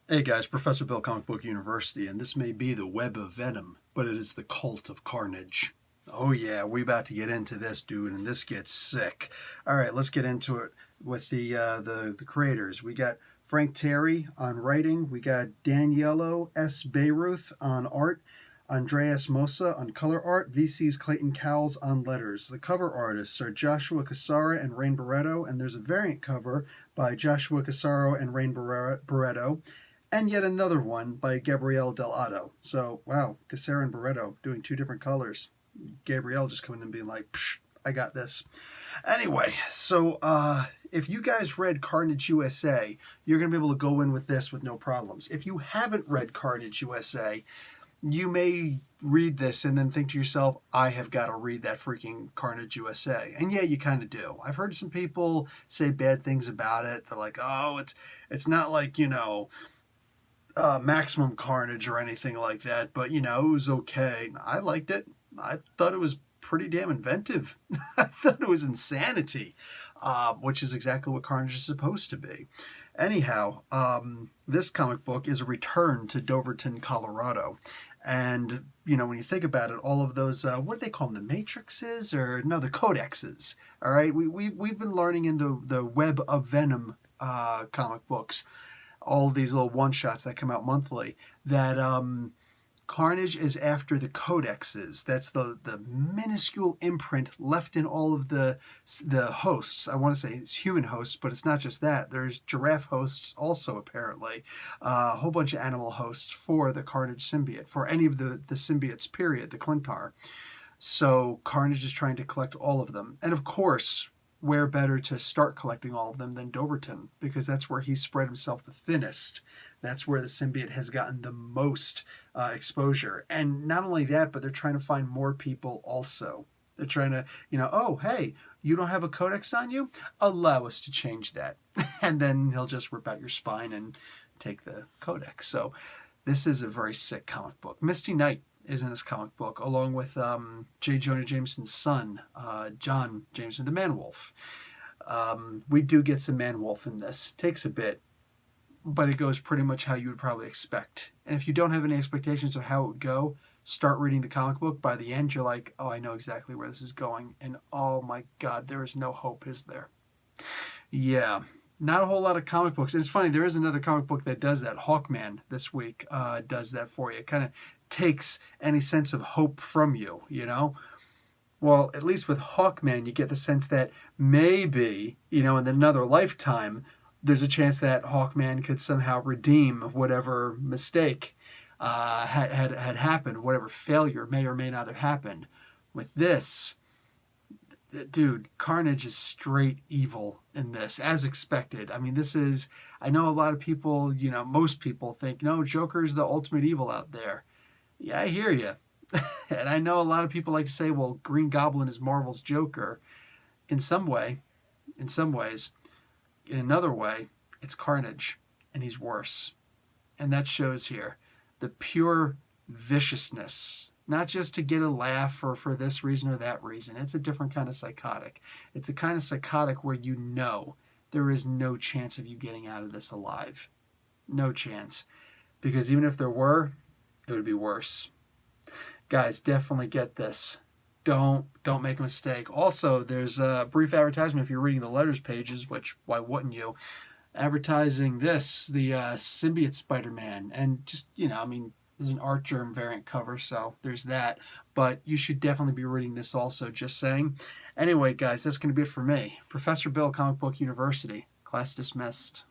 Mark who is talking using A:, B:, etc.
A: Hey guys, Professor Bill, Comic Book University, and this may be the web of Venom, but it is the cult of Carnage. Oh yeah, we about to get into this, dude, and this gets sick. All right, let's get into it with the creators. We got Frank Terry on writing. We got Daniello S. Bayruth on art. Andreas Mosa on color art, VC's Clayton Cowles on letters. The cover artists are Joshua Cassara and Rain Barretto, and there's a variant cover by Joshua Cassaro and Rain Barretto, and yet another one by Gabriele Dell'otto. So, wow, Cassara and Barretto doing two different colors. Gabrielle just coming in and being like, Psh, I got this. Anyway, so if you guys read Carnage USA, you're going to be able to go in with this with no problems. If you haven't read Carnage USA, you may read this and then think to yourself, I have got to read that freaking Carnage USA. And yeah, you kind of do. I've heard some people say bad things about it. They're like, oh, it's not like, Maximum Carnage or anything like that, but it was okay. I liked it. I thought it was pretty damn inventive. I thought it was insanity, which is exactly what Carnage is supposed to be. Anyhow, this comic book is a return to Doverton, Colorado. And, when you think about it, all of those, what do they call them, the matrices? Or, no, the codexes, all right? We've been learning in the Web of Venom comic books, all of these little one-shots that come out monthly, that Carnage is after the codexes. That's the minuscule imprint left in all of the hosts. I want to say it's human hosts, but it's not just that. There's giraffe hosts also, apparently. A whole bunch of animal hosts for the Carnage symbiote, for any of the symbiotes, period, the Clintar. So Carnage is trying to collect all of them. And of course, where better to start collecting all of them than Doverton, because that's where he's spread himself the thinnest. That's where the symbiote has gotten the most exposure. And not only that, but they're trying to find more people also. They're trying to, oh, hey, you don't have a codex on you? Allow us to change that. And then he'll just rip out your spine and take the codex. So this is a very sick comic book. Misty Knight is in this comic book, along with J. Jonah Jameson's son, John Jameson, the Man-Wolf. We do get some Man-Wolf in this. Takes a bit, but it goes pretty much how you would probably expect. And if you don't have any expectations of how it would go, start reading the comic book. By the end, you're like, oh, I know exactly where this is going. And oh my God, there is no hope, is there? Yeah. Not a whole lot of comic books. And it's funny, there is another comic book that does that. Hawkman this week does that for you. It kind of takes any sense of hope from you, Well, at least with Hawkman, you get the sense that maybe, in another lifetime, there's a chance that Hawkman could somehow redeem whatever mistake had happened, whatever failure may or may not have happened. With this, dude, Carnage is straight evil in this, as expected. I mean, I know a lot of people, most people think, no, Joker's the ultimate evil out there. Yeah, I hear you. And I know a lot of people like to say, well, Green Goblin is Marvel's Joker. In some ways. In another way, it's Carnage, and he's worse. And that shows here. The pure viciousness. Not just to get a laugh or for this reason or that reason. It's a different kind of psychotic. It's the kind of psychotic where there is no chance of you getting out of this alive. No chance. Because even if there were, it would be worse. Guys, definitely get this. Don't make a mistake. Also, there's a brief advertisement if you're reading the letters pages, which why wouldn't you? Advertising this, the symbiote Spider-Man. And just, there's an Art Germ variant cover, so there's that. But you should definitely be reading this also, just saying. Anyway, guys, that's going to be it for me. Professor Bill, Comic Book University. Class dismissed.